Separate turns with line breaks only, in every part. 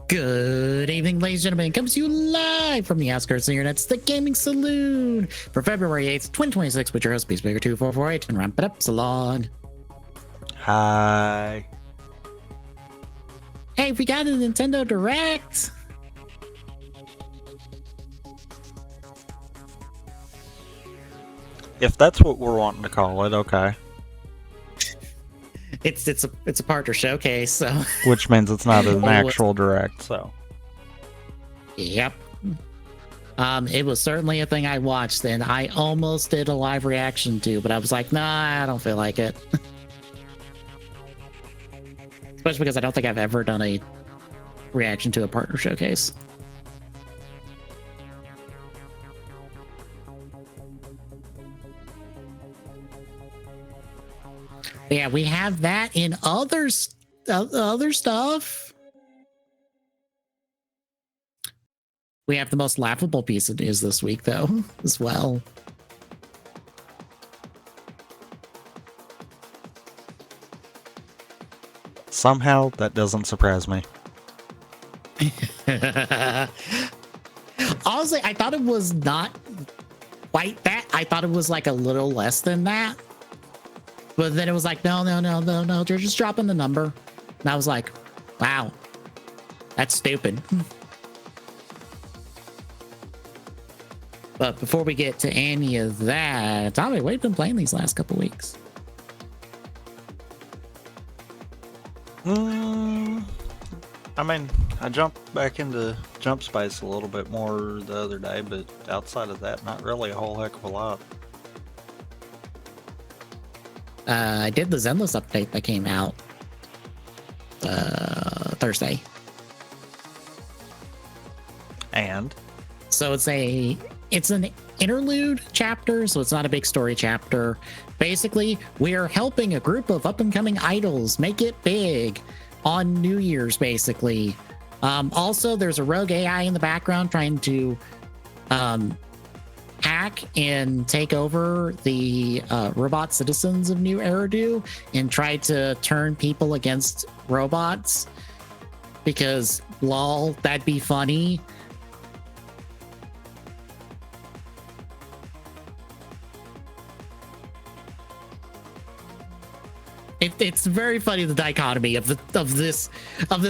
Good evening, ladies and gentlemen. Comes to you live from the outskirts of the internet. It's the Gaming Saloon for February 8th, 2026, with your host, Peacemaker 2448, and ramp it up, Salon.
Hi.
Hey, we got a Nintendo Direct.
If that's what we're wanting to call it, okay.
It's a partner showcase, so
Which means it's not an actual direct, so.
Yep. It was certainly a thing I watched, and I almost did a live reaction to, but I was like, nah, I don't feel like it. Especially because I don't think I've ever done a reaction to a partner showcase. Yeah, we have that in other stuff. We have the most laughable piece of news this week, though, as well.
Somehow, that doesn't surprise me.
Honestly, I thought it was not quite that. I thought it was like a little less than that. But then it was like, no, they're just dropping the number. And I was like, wow, that's stupid. But before we get to any of that, Tommy, what have you been playing these last couple weeks?
I mean, I jumped back into Jump Space a little bit more the other day, but outside of that, not really a whole heck of a lot.
I did the Zenless update that came out Thursday.
And?
So it's an interlude chapter, so it's not a big story chapter. Basically, we are helping a group of up-and-coming idols make it big on New Year's, basically. Also, there's a rogue AI in the background trying to hack and take over the robot citizens of New Eridu and try to turn people against robots because, lol, that'd be funny. It's very funny, the dichotomy of this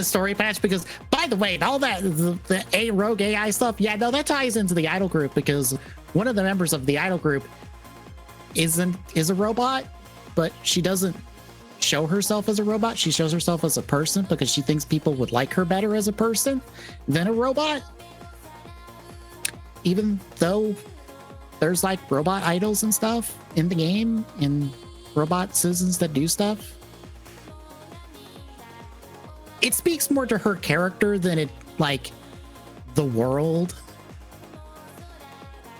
story patch, because, by the way, all that the rogue AI stuff, yeah, no, that ties into the idol group, because one of the members of the idol group is a robot, but she doesn't show herself as a robot. She shows herself as a person because she thinks people would like her better as a person than a robot, even though there's like robot idols and stuff in the game and robot citizens that do stuff. It speaks more to her character than it like the world,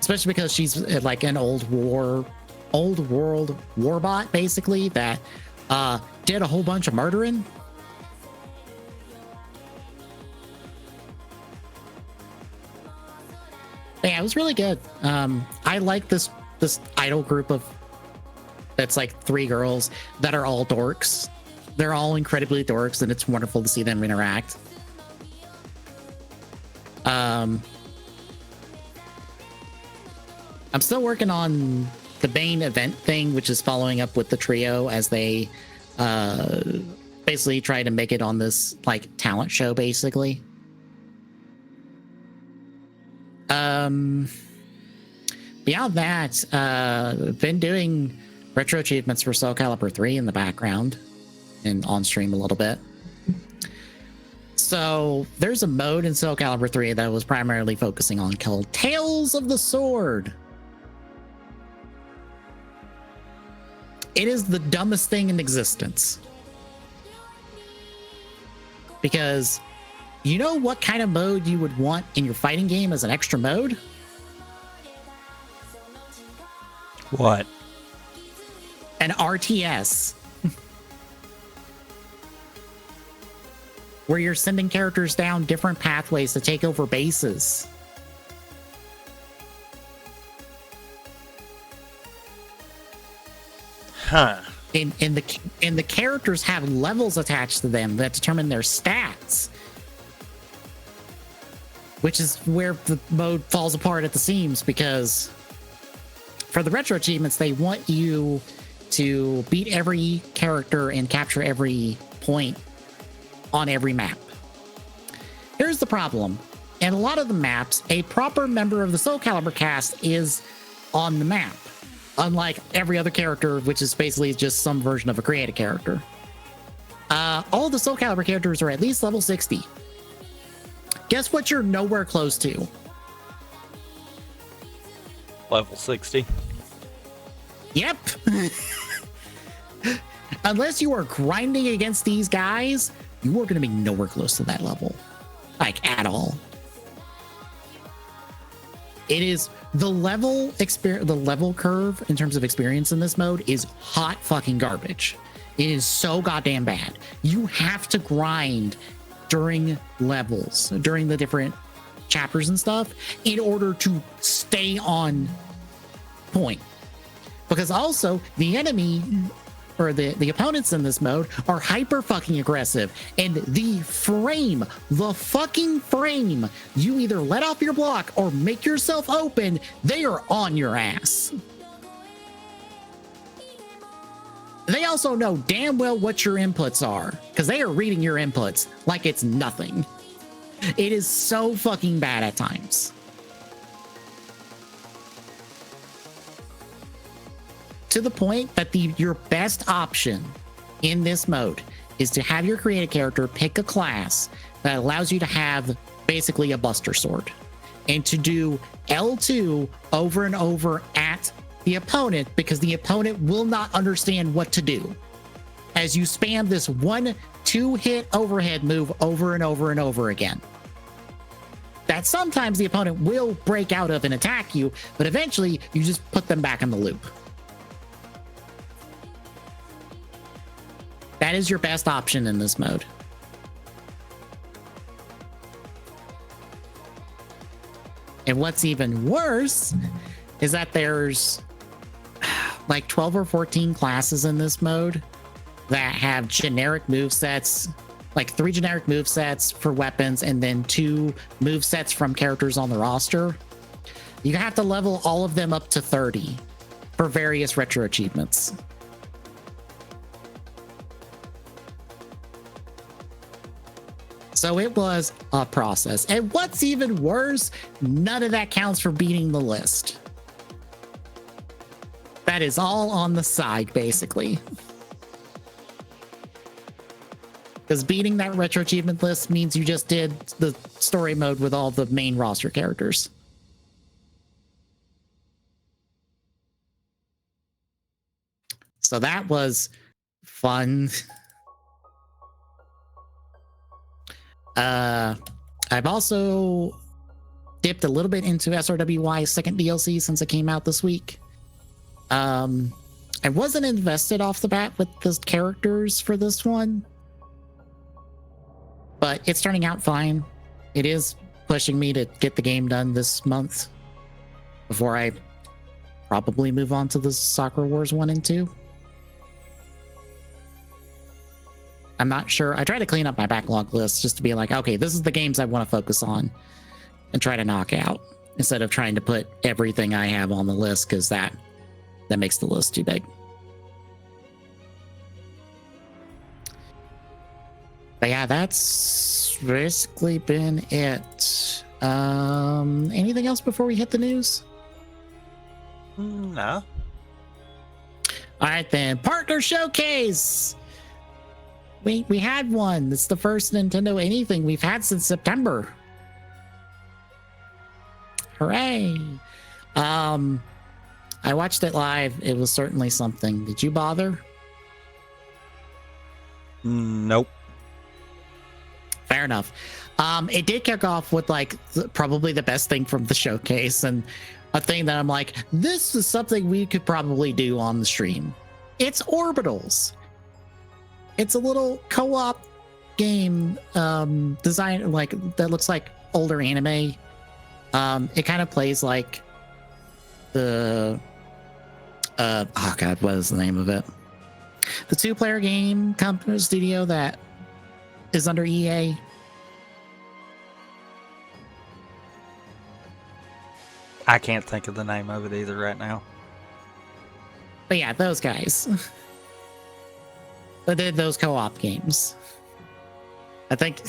especially because she's like an old world warbot, basically, that did a whole bunch of murdering. But yeah, it was really good. I like this idol group of that's like 3 girls that are all dorks. They're all incredibly dorks, and it's wonderful to see them interact. I'm still working on the Bane event thing, which is following up with the trio as they basically try to make it on this like talent show, basically. Beyond that, been doing retro achievements for Soul Calibur 3 in the background and on stream a little bit. So there's a mode in Soul Calibur 3 that I was primarily focusing on called Tales of the Sword. It is the dumbest thing in existence. Because you know what kind of mode you would want in your fighting game as an extra mode?
What?
An RTS. Where you're sending characters down different pathways to take over bases.
Huh.
And the characters have levels attached to them that determine their stats. which is where the mode falls apart at the seams, because for the retro achievements, they want you to beat every character and capture every point on every map. Here's the problem. In a lot of the maps, a proper member of the Soul Calibur cast is on the map, unlike every other character, which is basically just some version of a created character. All the Soul Calibur characters are at least level 60. Guess what you're nowhere close to?
Level 60.
Yep. Unless you are grinding against these guys, you are going to be nowhere close to that level. Like, at all. It is the level curve in terms of experience in this mode is hot fucking garbage. It is so goddamn bad. You have to grind during levels, during the different chapters and stuff, in order to stay on point. Because also the enemy or the opponents in this mode are hyper fucking aggressive, and the fucking frame you either let off your block or make yourself open, they are on your ass. They also know damn well what your inputs are, because they are reading your inputs like it's nothing. It is so fucking bad at times. To the point that your best option in this mode is to have your created character pick a class that allows you to have basically a Buster Sword, and to do L2 over and over at the opponent, because the opponent will not understand what to do as you spam this 1-2 hit overhead move over and over and over again. That sometimes the opponent will break out of and attack you, but eventually you just put them back in the loop. That is your best option in this mode. And what's even worse is that there's like 12 or 14 classes in this mode that have generic movesets, like 3 generic movesets for weapons and then 2 movesets from characters on the roster. You have to level all of them up to 30 for various retro achievements. So it was a process. And what's even worse, none of that counts for beating the list. That is all on the side, basically. Because beating that retro achievement list means you just did the story mode with all the main roster characters. So that was fun. I've also dipped a little bit into SRWY's second DLC since it came out this week. I wasn't invested off the bat with the characters for this one, but it's turning out fine. It is pushing me to get the game done this month before I probably move on to the Sakura Wars 1 and 2. I'm not sure. I try to clean up my backlog list just to be like, okay, this is the games I want to focus on and try to knock out, instead of trying to put everything I have on the list, because that makes the list too big. But yeah, that's basically been it. Anything else before we hit the news?
No.
All right then, partner showcase. We had one. It's the first Nintendo anything we've had since September. Hooray! I watched it live. It was certainly something. Did you bother?
Nope.
Fair enough. It did kick off with like probably the best thing from the showcase, and a thing that I'm like, this is something we could probably do on the stream. It's Orbitals. It's a little co-op game design like that looks like older anime. It kind of plays like the oh god, what is the name of it? The 2-player game company studio that is under EA.
I can't think of the name of it either right now.
But yeah, those guys. They did those co-op games. I think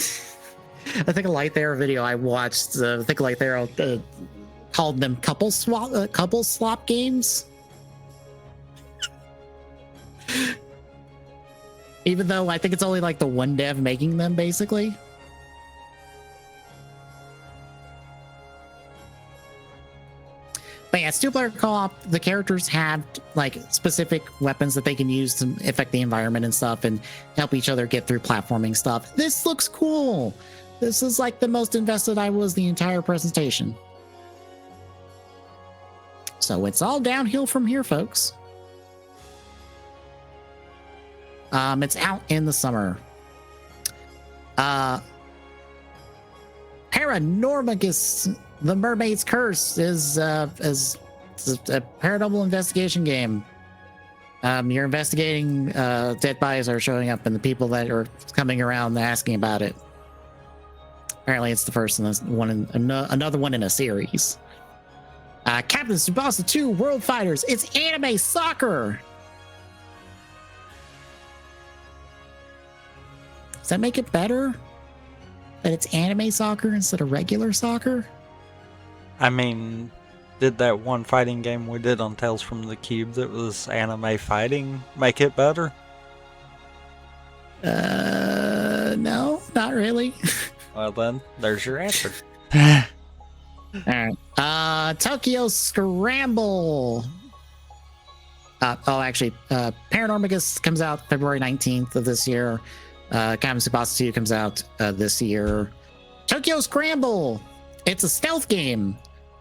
a Light There video I watched. I think Light There called them couple slop games. Even though I think it's only like the one dev making them, basically. But yeah, it's 2-player co-op. The characters have like specific weapons that they can use to affect the environment and stuff and help each other get through platforming stuff. This looks cool. This is like the most invested I was the entire presentation. So it's all downhill from here, folks. It's out in the summer. Paranormagus, The Mermaid's Curse is a paranormal investigation game. You're investigating dead bodies that are showing up and the people that are coming around asking about it. Apparently, it's the first in this one, another one in a series. Captain Tsubasa 2 World Fighters. It's anime soccer. Does that make it better that it's anime soccer instead of regular soccer?
I mean, did that one fighting game we did on Tales from the Cube that was anime fighting make it better?
No, not really.
Well then, there's your answer.
All right. Tokyo Scramble. Paranormagus comes out February 19th of this year. Captain Tsubasa 2 comes out this year. Tokyo Scramble. It's a stealth game.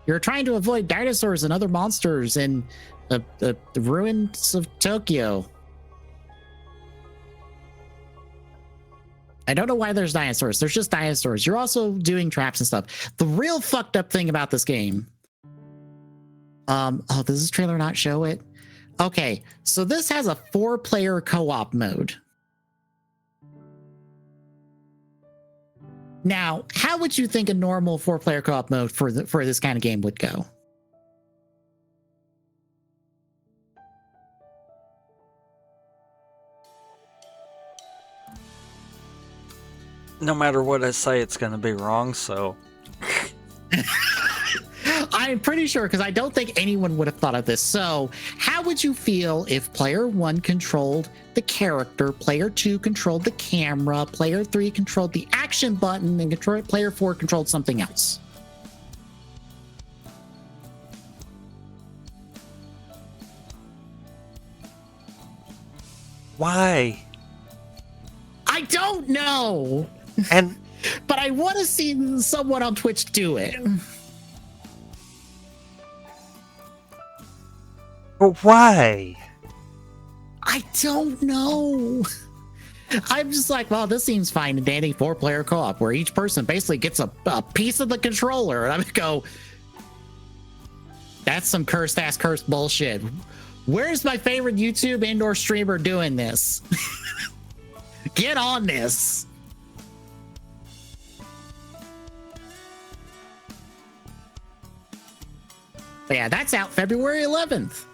You're trying to avoid dinosaurs and other monsters in the ruins of Tokyo. I don't know why there's dinosaurs. There's just dinosaurs. You're also doing traps and stuff. The real fucked up thing about this game. Does this trailer not show it? Okay, so this has a 4-player co-op mode. Now, how would you think a normal 4-player co-op mode for this kind of game would go?
No matter what I say, it's going to be wrong, so...
I'm pretty sure, because I don't think anyone would have thought of this. So, how would you feel if player 1 controlled the character, player 2 controlled the camera, player 3 controlled the action button, and player 4 controlled something else?
Why?
I don't know.
And
but I want to see someone on Twitch do it.
But why?
I don't know. I'm just like, well, this seems fine and dandy 4-player co-op where each person basically gets a piece of the controller. And I would go, that's some cursed bullshit. Where's my favorite YouTube indoor streamer doing this? Get on this. But yeah, that's out February 11th.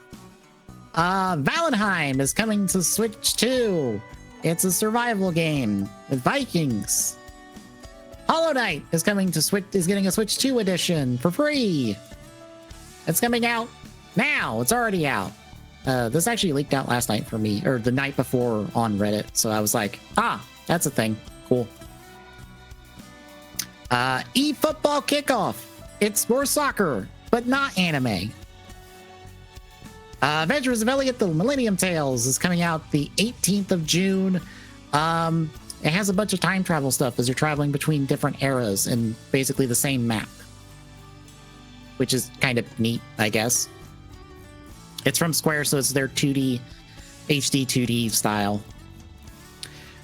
Valheim is coming to Switch 2. It's a survival game with Vikings. Hollow Knight is coming to Switch, is getting a Switch 2 edition for free. It's coming out now. It's already out. This actually leaked out last night for me, or the night before on Reddit. So I was like, that's a thing. Cool. eFootball Kickoff. It's more soccer, but not anime. Adventures of Elliot the Millennium Tales is coming out the 18th of June. It has a bunch of time travel stuff as you're traveling between different eras in basically the same map, which is kind of neat, I guess. It's from Square, so it's their 2D, HD 2D style.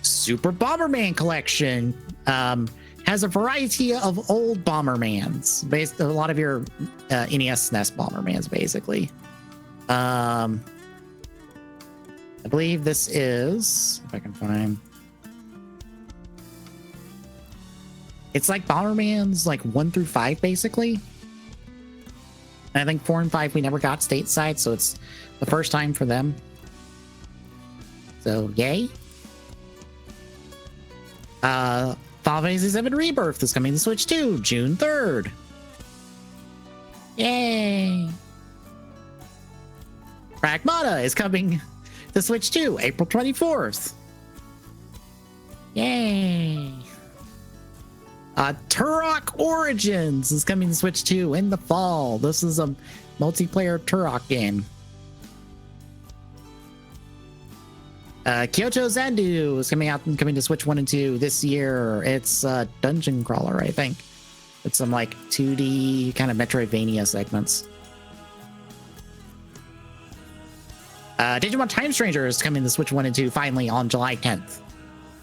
Super Bomberman Collection has a variety of old Bombermans, based a lot of your NES, SNES Bombermans, basically. I believe this is, if I can find, it's like Bomberman's like 1 through 5, basically. And I think 4 and 5 we never got stateside, so it's the first time for them. So yay. Final Fantasy VII Rebirth is coming to Switch 2, June 3rd. Yay. Pragmata is coming to Switch 2, April 24th. Yay. Turok Origins is coming to Switch 2 in the fall. This is a multiplayer Turok game. Kyoto Zandu is coming to Switch 1 and 2 this year. It's a dungeon crawler, I think. It's some like 2D kind of Metroidvania segments. Digimon Time Stranger is coming to Switch 1 and 2 finally on July 10th.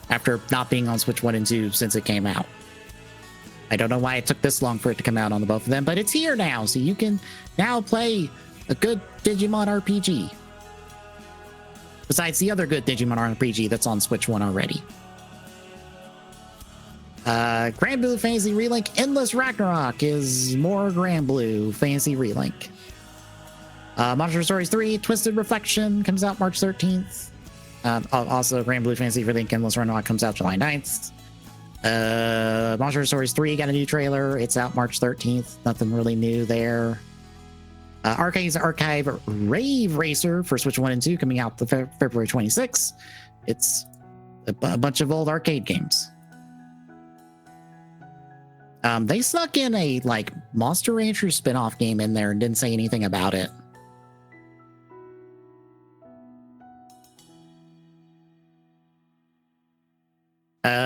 After not being on Switch 1 and 2 since it came out. I don't know why it took this long for it to come out on the both of them, but it's here now, so you can now play a good Digimon RPG. Besides the other good Digimon RPG that's on Switch 1 already. Grand Blue Fantasy Relink Endless Ragnarok is more Grand Blue Fantasy Relink. Monster Stories 3 Twisted Reflection comes out March 13th. Also, Grand Blue Fantasy Relink Endless Ragnarok comes out July 9th. Monster Stories 3 got a new trailer. It's out March 13th. Nothing really new there. Arcade's Archive Rave Racer for Switch 1 and 2 coming out February 26th. It's a bunch of old arcade games. They snuck in a like Monster Rancher spin-off game in there and didn't say anything about it.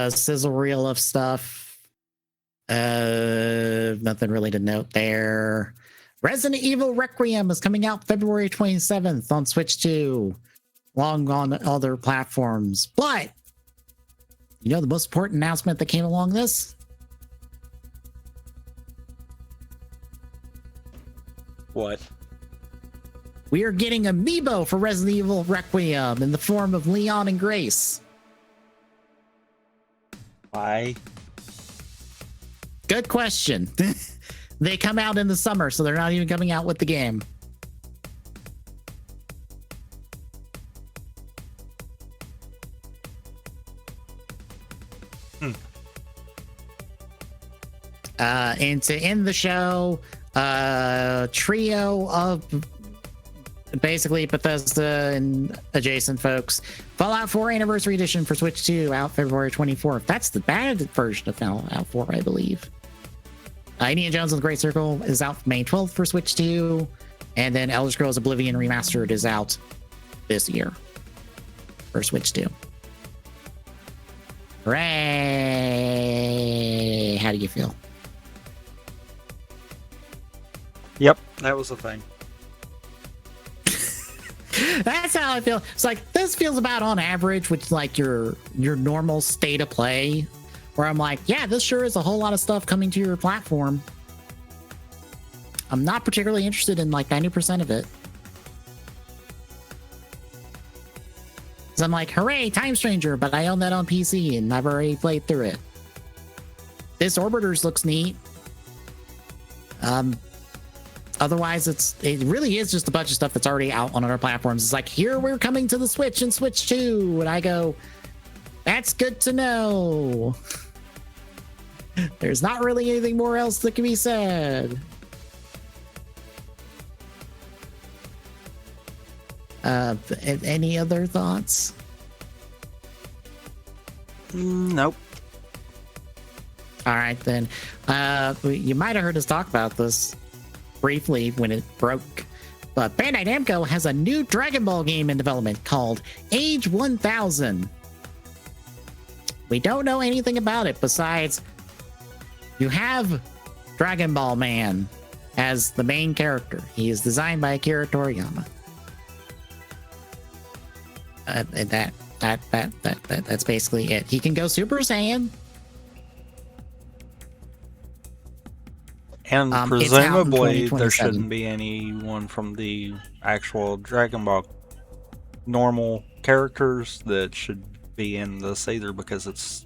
Sizzle reel of stuff. Nothing really to note there. Resident Evil Requiem is coming out February 27th on Switch 2, along on other platforms. But you know the most important announcement that came along this?
What?
We are getting amiibo for Resident Evil Requiem in the form of Leon and Grace.
Why?
Good question. They come out in the summer, so they're not even coming out with the game. And to end the show, trio of basically Bethesda and adjacent folks. Fallout 4 Anniversary Edition for Switch 2 out February 24th. That's the bad version of Fallout 4, I believe. Indiana Jones and the Great Circle is out May 12th for Switch 2. And then Elder Scrolls Oblivion Remastered is out this year for Switch 2. Hooray! How do you feel?
Yep, that was the thing.
That's how I feel. It's like this feels about on average with like your normal state of play, where I'm like, yeah, this sure is a whole lot of stuff coming to your platform. I'm not particularly interested in like 90% of it. So I'm like, hooray, Time Stranger, but I own that on PC and I've already played through it. This Orbiters looks neat. Otherwise, it really is just a bunch of stuff that's already out on other platforms. It's like, here we're coming to the Switch and Switch 2. And I go, that's good to know. There's not really anything more else that can be said. Any other thoughts?
Nope.
All right, then. You might have heard us talk about this briefly when it broke, but Bandai Namco has a new Dragon Ball game in development called Age 1000. We don't know anything about it besides you have Dragon Ball Man as the main character. He is designed by Akira Toriyama. That's basically it. He can go Super Saiyan.
And presumably there shouldn't be anyone from the actual Dragon Ball normal characters that should be in this either, because it's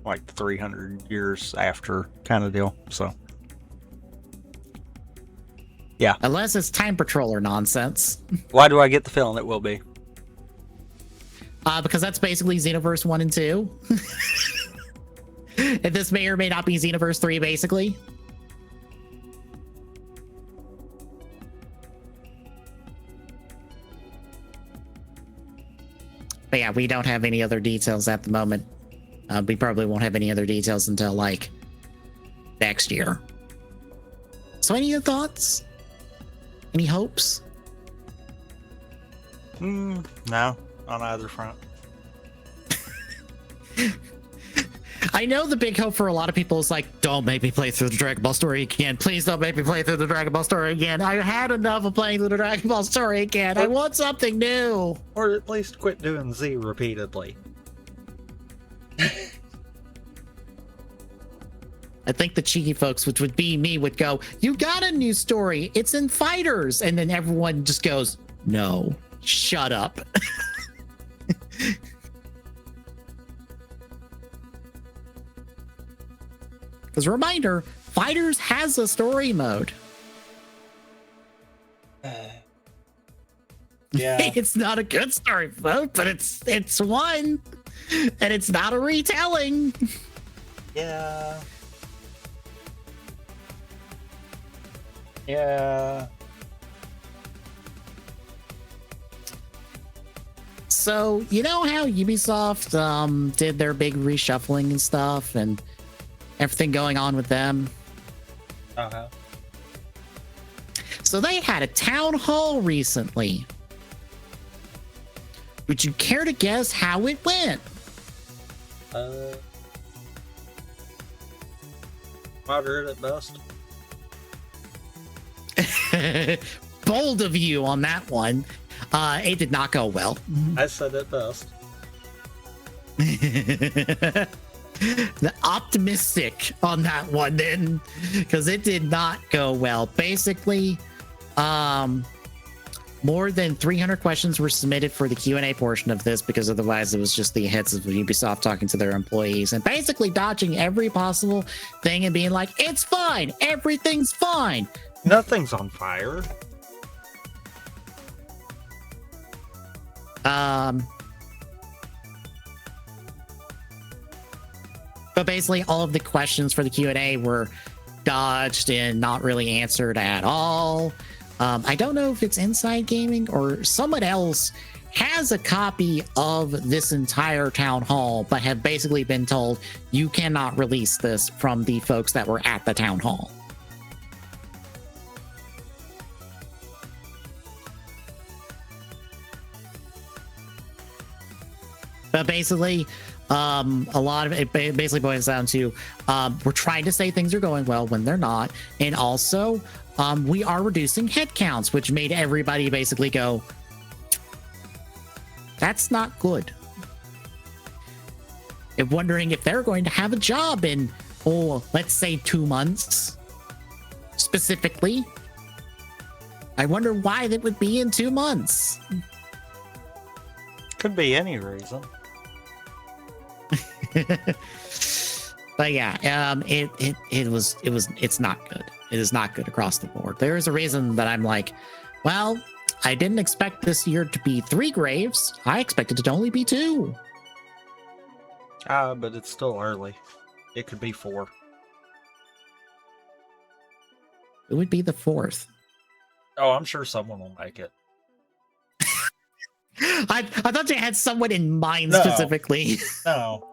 like 300 years after kind of deal. So Yeah.
Unless it's time patroller nonsense.
Why do I get the feeling it will be?
Because that's basically Xenoverse 1 and 2. And this may or may not be Xenoverse 3, basically. But yeah, we don't have any other details at the moment. We probably won't have any other details until, like, next year. So any thoughts? Any hopes?
No, on either front.
I know the big hope for a lot of people is like, don't make me play through the Dragon Ball story again. Please don't make me play through the Dragon Ball story again. I had enough of playing through the Dragon Ball story again. I want something new.
Or at least quit doing Z repeatedly.
I think the cheeky folks, which would be me, would go, you got a new story. It's in Fighters. And then everyone just goes, no, shut up. As a reminder, Fighters has a story mode.
Yeah.
It's not a good story mode, but it's one. And it's not a retelling.
Yeah. Yeah.
So, you know how Ubisoft did their big reshuffling and stuff and everything going on with them?
Uh-huh.
So they had a town hall recently. Would you care to guess how it went?
Moderate at best.
Bold of you on that one. It did not go well.
I said it best.
The optimistic on that one then, because it did not go well. Basically, more than 300 questions were submitted for the Q&A portion of this, because otherwise it was just the heads of Ubisoft talking to their employees and basically dodging every possible thing and being like, it's fine, everything's fine.
Nothing's on fire.
But basically all of the questions for the Q&A were dodged and not really answered at all. I don't know if it's Inside Gaming or someone else has a copy of this entire town hall, but have basically been told you cannot release this from the folks that were at the town hall. But basically, a lot of it basically boils down to we're trying to say things are going well when they're not. And also, we are reducing headcounts, which made everybody basically go, that's not good. And wondering if they're going to have a job in, let's say 2 months specifically. I wonder why that would be in 2 months.
Could be any reason.
But yeah, it's not good. It is not good across the board. There is a reason that I'm like, well, I didn't expect this year to be 3 graves. I expected it to only be 2.
But it's still early. It could be 4.
It would be the 4th.
Oh, I'm sure someone will make it.
I thought you had someone in mind
No.
specifically.
No.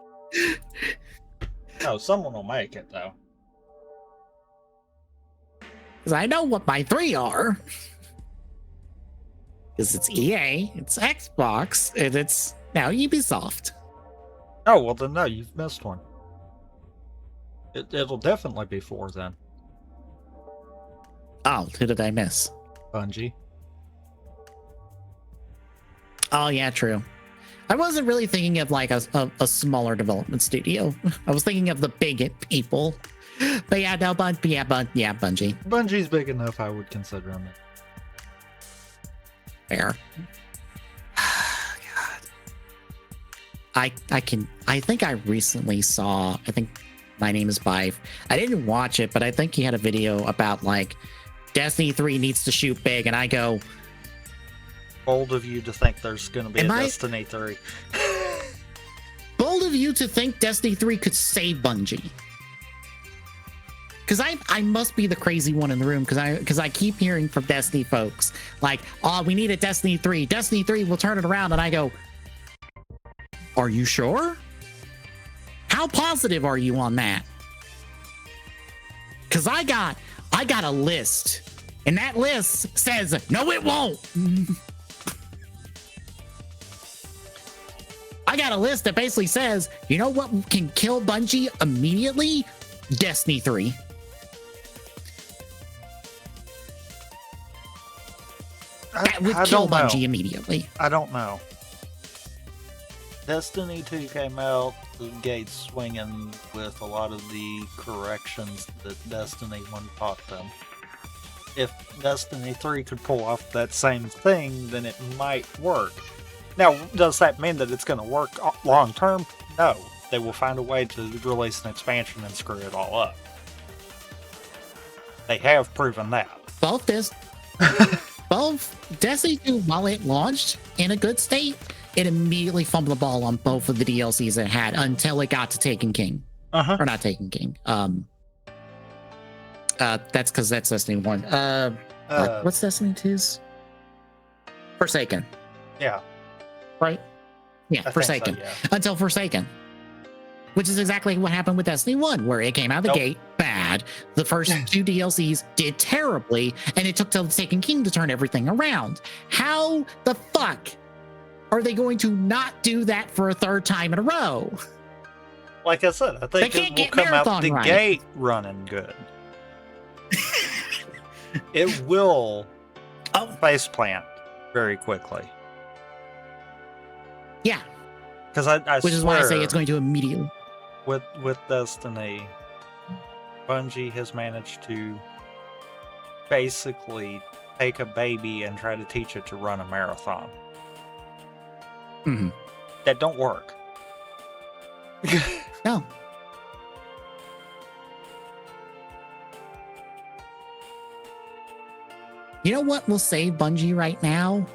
No, someone will make it, though.
Because I know what my 3 are. Because it's EA, it's Xbox, and it's now Ubisoft.
Oh, well then no, you've missed one. It'll definitely be 4 then.
Oh, who did I miss?
Bungie.
Oh, yeah, true. I wasn't really thinking of like a smaller development studio. I was thinking of the big people. But yeah, no, Bungie.
Bungie's big enough, I would consider them it.
Fair. God. I think I recently saw, I think My Name is Bive. I didn't watch it, but I think he had a video about like Destiny 3 needs to shoot big, and I go,
bold of you to think there's going to be Destiny 3.
Bold of you to think Destiny 3 could save Bungie. Because I must be the crazy one in the room, because I keep hearing from Destiny folks like, oh, we need a Destiny 3. Destiny 3 will turn it around. And I go, are you sure? How positive are you on that? Because I got a list, and that list says, no, it won't. I got a list that basically says, you know what can kill Bungie immediately? Destiny 3. That would kill Bungie immediately.
I don't know. Destiny 2 came out the gates swinging with a lot of the corrections that Destiny 1 taught them. If Destiny 3 could pull off that same thing, then it might work. Now, does that mean that it's going to work long term? No. They will find a way to release an expansion and screw it all up. They have proven that.
Both Destiny 2, while it launched in a good state, it immediately fumbled the ball on both of the DLCs it had until it got to Taken King. Or not Taken King. That's because that's Destiny 1. What's Destiny 2's? Forsaken.
Yeah.
Right? Yeah, Forsaken. So, yeah. Until Forsaken. Which is exactly what happened with Destiny 1, where it came out of the gate bad. The first 2 DLCs did terribly, and it took till Taken King to turn everything around. How the fuck are they going to not do that for a 3rd time in a row?
Like I said, I think it will come out the gate running good. It will faceplant very quickly.
Yeah.
Because I
Which is why I say it's going to immediately.
With Destiny, Bungie has managed to basically take a baby and try to teach it to run a marathon.
Mm-hmm.
That don't work.
No. You know what will save Bungie right now?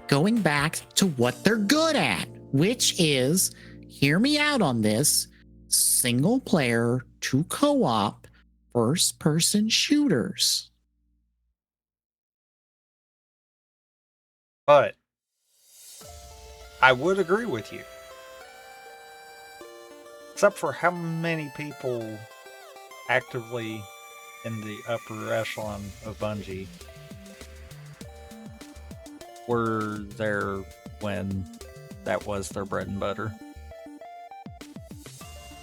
Going back to what they're good at, which is, hear me out on this, single player to co-op first person shooters.
But I would agree with you. Except for how many people actively in the upper echelon of Bungie were there when that was their bread and butter.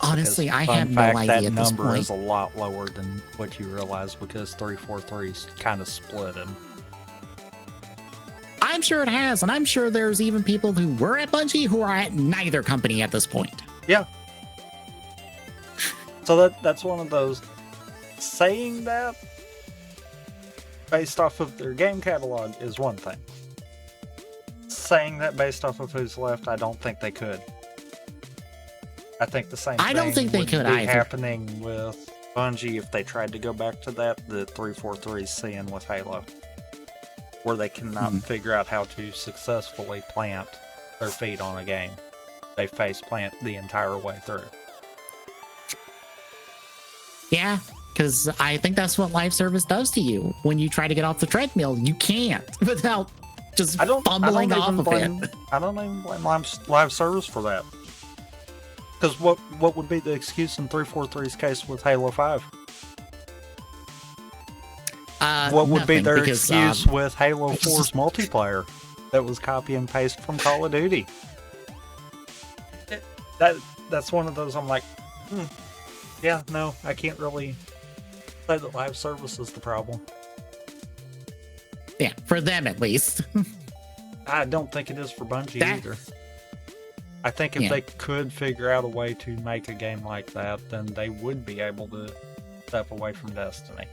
Honestly, I have no idea at this point.
That number is a lot lower than what you realize because 343's kind of split him.
I'm sure it has, and I'm sure there's even people who were at Bungie who are at neither company at this point.
Yeah. So that's one of those. Saying that based off of their game catalog is one thing. Saying that based off of who's left, I don't think they could. I think the same thing
don't think they could
be
either.
Happening with Bungie if they tried to go back to that 343's seeing with Halo, where they cannot figure out how to successfully plant their feet on a game. They face plant the entire way through.
Yeah, because I think that's what live service does to you. When you try to get off the treadmill, you can't without just fumbling off of it.
I don't even blame live service for that. Because what would be the excuse in 343's case with Halo 5? What would be their excuse with Halo 4's multiplayer that was copy and paste from Call of Duty? That's one of those I'm like, yeah, no, I can't really say that live service is the problem.
Yeah, for them at least.
I don't think it is for Bungie either. I think if they could figure out a way to make a game like that, then they would be able to step away from Destiny.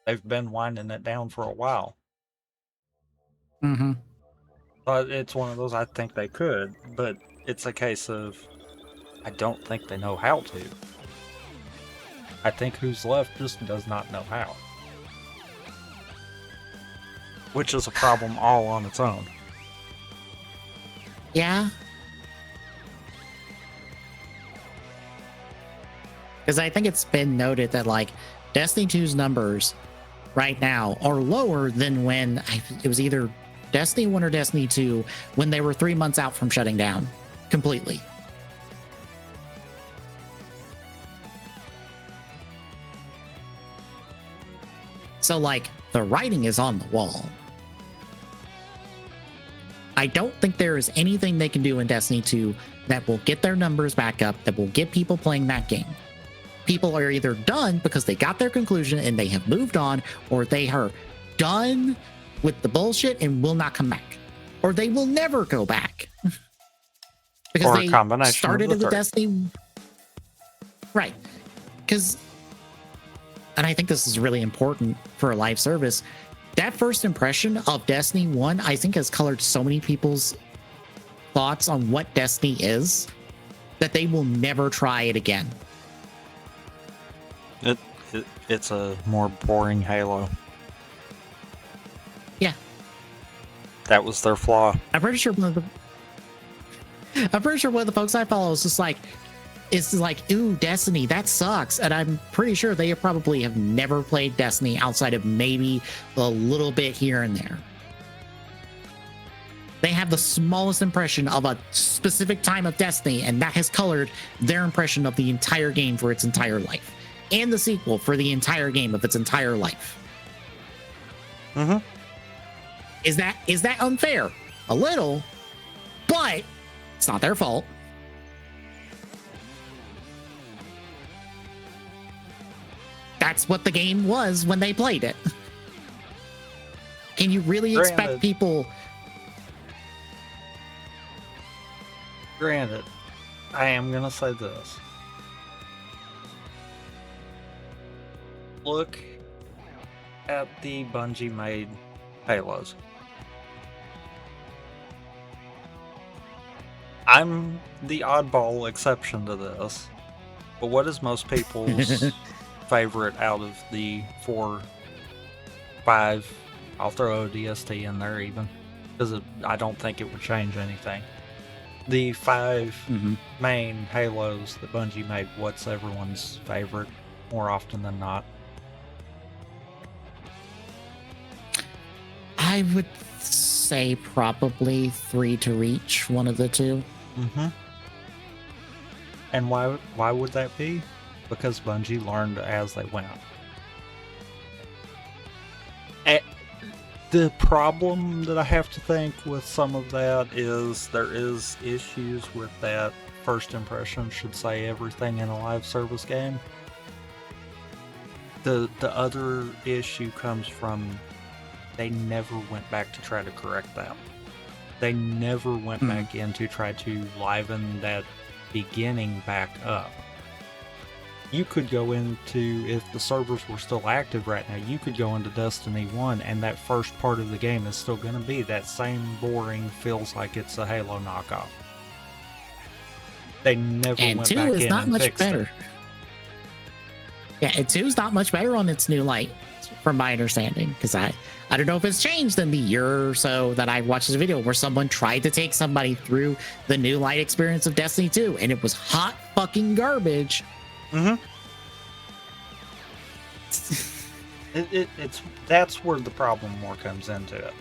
They've been winding it down for a while.
Mm-hmm.
But it's one of those, I think they could, but it's a case of, I don't think they know how to. I think who's left just does not know how. which is a problem all on its own.
Yeah. Because I think it's been noted that like Destiny 2's numbers right now are lower than when it was either Destiny 1 or Destiny 2 when they were 3 months out from shutting down completely. So like the writing is on the wall. I don't think there is anything they can do in Destiny 2 that will get their numbers back up, that will get people playing that game. People are either done because they got their conclusion and they have moved on, or they are done with the bullshit and will not come back, or they will never go back because
or
they started it with Destiny. Right. Because, and I think this is really important for a live service, that first impression of Destiny 1, I think, has colored so many people's thoughts on what Destiny is that they will never try it again.
It's a more boring Halo.
Yeah.
That was their flaw.
I'm pretty sure one of the folks I follow is just like, it's like, ooh, Destiny, that sucks. And I'm pretty sure they probably have never played Destiny outside of maybe a little bit here and there. They have the smallest impression of a specific time of Destiny, and that has colored their impression of the entire game for its entire life, and the sequel for the entire game of its entire life.
Mm-hmm.
Is that unfair? A little, but it's not their fault. That's what the game was when they played it. Can you really expect people?
Granted, I am going to say this. Look at the Bungie made Halos. I'm the oddball exception to this, but what is most people's favorite out of the 4, 5? I'll throw ODST in there even, because I don't think it would change anything. The 5 main Halos that Bungie made, what's everyone's favorite more often than not?
I would say probably 3 to Reach, one of the two.
And why would that be? Because Bungie learned as they went. The problem that I have to think with some of that is there is issues with that first impression should say everything in a live service game. The other issue comes from they never went back to try to correct that. They never went back in to try to liven that beginning back up. You could go into, if the servers were still active right now, you could go into Destiny 1 and that first part of the game is still going to be that same boring, feels like it's a Halo knockoff. They never went back in and fixed it. And 2 is not much better. Yeah, and 2 is not much better on its new light, from my understanding, because I don't know if it's changed in the year or so that I watched this video where someone tried to take somebody through the new light experience of Destiny 2, and it was hot fucking garbage. It's that's where the problem more comes into it.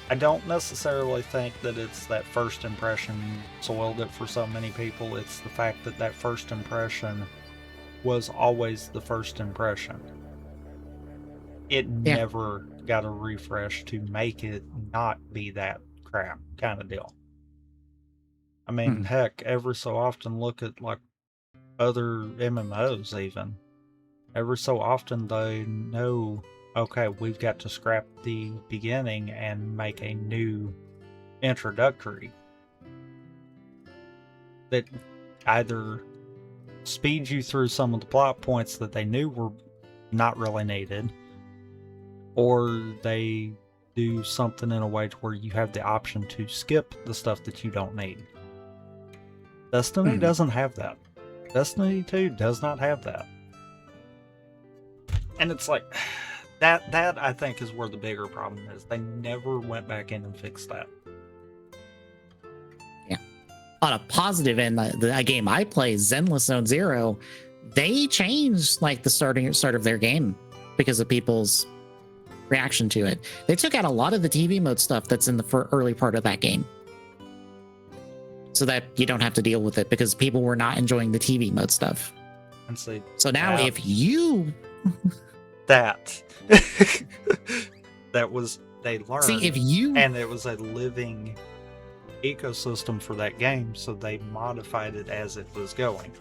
I don't necessarily think that it's that first impression soiled it for so many people. It's the fact that that first impression was always the first impression. It never got a refresh to make it not be that crap kind of deal. I mean, heck, every so often look at like other MMOs even. Every so often they know, okay, we've got to scrap the beginning and make a new introductory that either speeds you through some of the plot points that they knew were not really needed, or they do something in a way to where you have the option to skip the stuff that you don't need. Destiny doesn't have that. Destiny 2 does not have that. And it's like, That I think is where the bigger problem is. They never went back in and fixed that.
Yeah. On a positive end, the game I play, Zenless Zone Zero, they changed like the start of their game because of people's reaction to it. They took out a lot of the TV mode stuff that's in the early part of that game, so that you don't have to deal with it because people were not enjoying the TV mode stuff.
And see,
so now if you
that was they learned.
See, if you
and it was a living ecosystem for that game, so they modified it as it was going.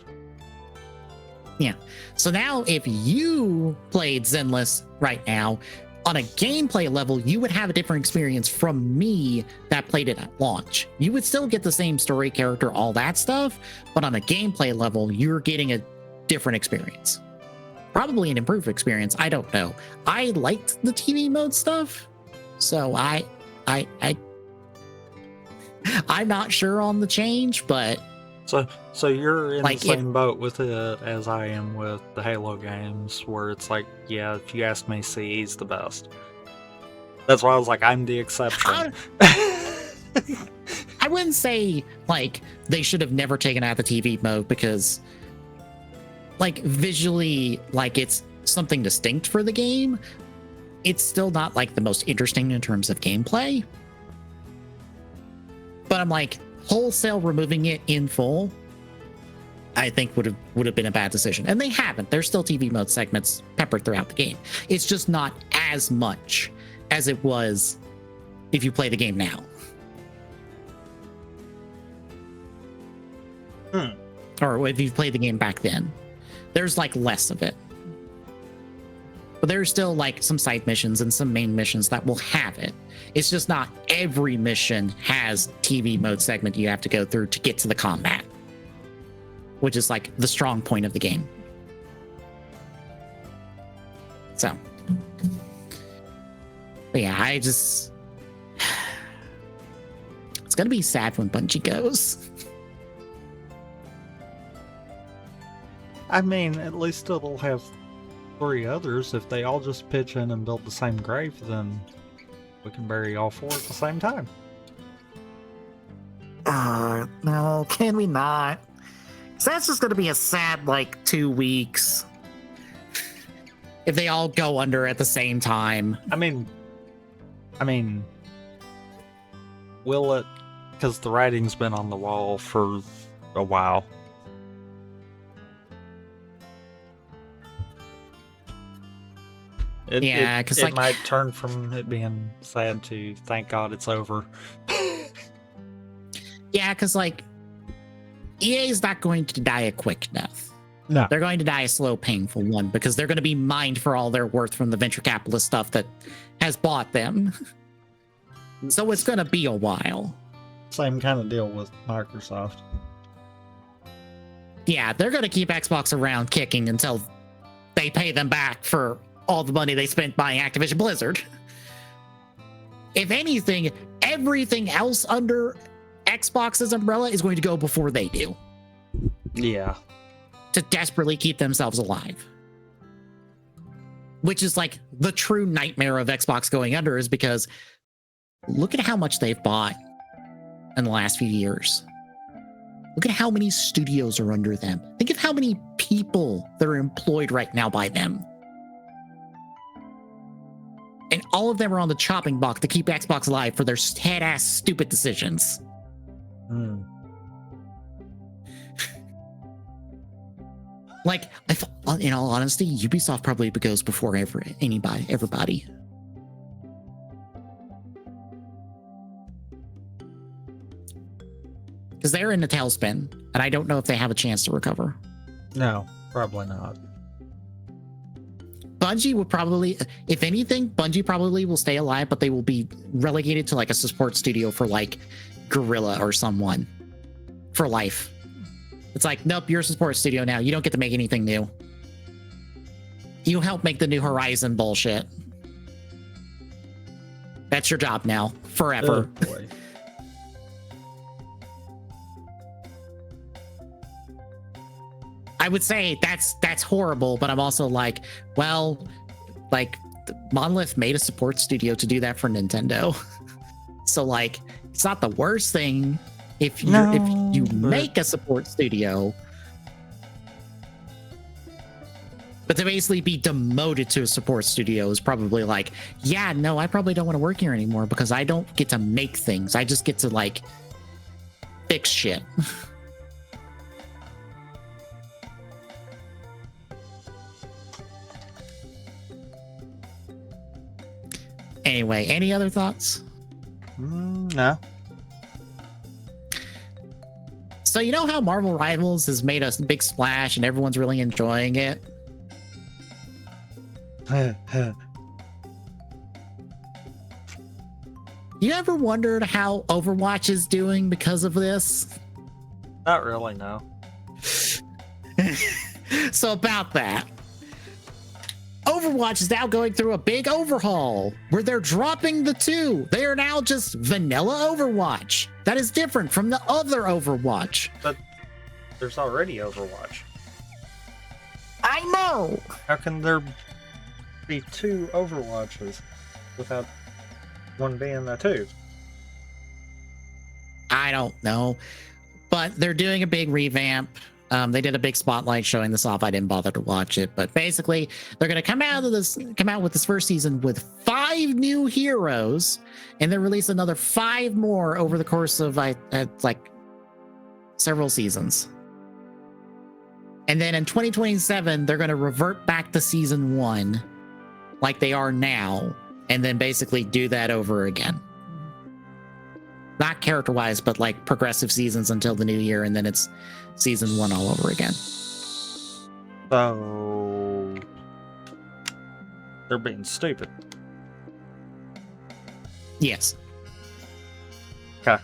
Yeah. So now if you played Zenless right now, on a gameplay level, you would have a different experience from me that played it at launch. You would still get the same story, character, all that stuff, but on a gameplay level, you're getting a different experience. Probably an improved experience. I don't know. I liked the TV mode stuff, so I'm not sure on the change, but
so you're in the same boat with it as I am with the Halo games, where it's like, yeah, if you ask me, CE's the best. That's why I was like, I'm the exception.
I wouldn't say like they should have never taken out the TV mode, because like visually, like it's something distinct for the game. It's still not like the most interesting in terms of gameplay. But I'm like, wholesale removing it in full, I think would have been a bad decision. And they haven't. There's still TV mode segments peppered throughout the game. It's just not as much as it was if you play the game now. Or if you played the game back then. There's like less of it. But there's still like some side missions and some main missions that will have it. It's just not every mission has TV mode segment you have to go through to get to the combat, which is like the strong point of the game. So, but yeah, it's gonna be sad when Bungie goes.
I mean, at least it'll have 3 others. If they all just pitch in and build the same grave, then we can bury all 4 at the same time.
No, can we not? So that's just going to be a sad, like, 2 weeks. If they all go under at the same time.
I mean, will it? Because the writing's been on the wall for a while. Because it might turn from it being sad to thank God it's over.
Yeah, because like EA is not going to die a quick death.
No,
they're going to die a slow, painful one, because they're going to be mined for all their worth from the venture capitalist stuff that has bought them. So it's going to be a while.
Same kind of deal with Microsoft.
Yeah, they're going to keep Xbox around kicking until they pay them back for all the money they spent buying Activision Blizzard. If anything, everything else under Xbox's umbrella is going to go before they do.
Yeah.
To desperately keep themselves alive. Which is like the true nightmare of Xbox going under, is because look at how much they've bought in the last few years. Look at how many studios are under them. Think of how many people that are employed right now by them. And all of them are on the chopping block to keep Xbox alive for their head-ass stupid decisions. Like, in all honesty, Ubisoft probably goes before everybody. Because they're in a tailspin, and I don't know if they have a chance to recover.
No, probably not.
Bungie would probably, if anything, Bungie probably will stay alive, but they will be relegated to like a support studio for like Guerrilla or someone for life. It's like, nope, you're a support studio now. You don't get to make anything new. You help make the new Horizon bullshit. That's your job now, forever.
Oh, boy.
I would say that's horrible, but I'm also like, well, like Monolith made a support studio to do that for Nintendo. So like, it's not the worst thing if you make a support studio. But to basically be demoted to a support studio is probably like, yeah, no, I probably don't want to work here anymore because I don't get to make things. I just get to like fix shit. Anyway, any other thoughts?
No.
So you know how Marvel Rivals has made a big splash and everyone's really enjoying it? You ever wondered how Overwatch is doing because of this?
Not really, no.
So about that, Overwatch is now going through a big overhaul where they're dropping the 2. They are now just vanilla Overwatch. That is different from the other Overwatch.
But there's already Overwatch.
I know.
How can there be 2 Overwatches without one being the 2?
I don't know, but they're doing a big revamp. They did a big spotlight showing this off. I didn't bother to watch it, but basically they're going to come out with this first season with 5 new heroes, and then release another 5 more over the course of like several seasons. And then in 2027, they're going to revert back to season 1 like they are now, and then basically do that over again. Not character-wise, but like progressive seasons until the new year, and then it's season 1 all over again.
So they're being stupid.
Yes.
Okay.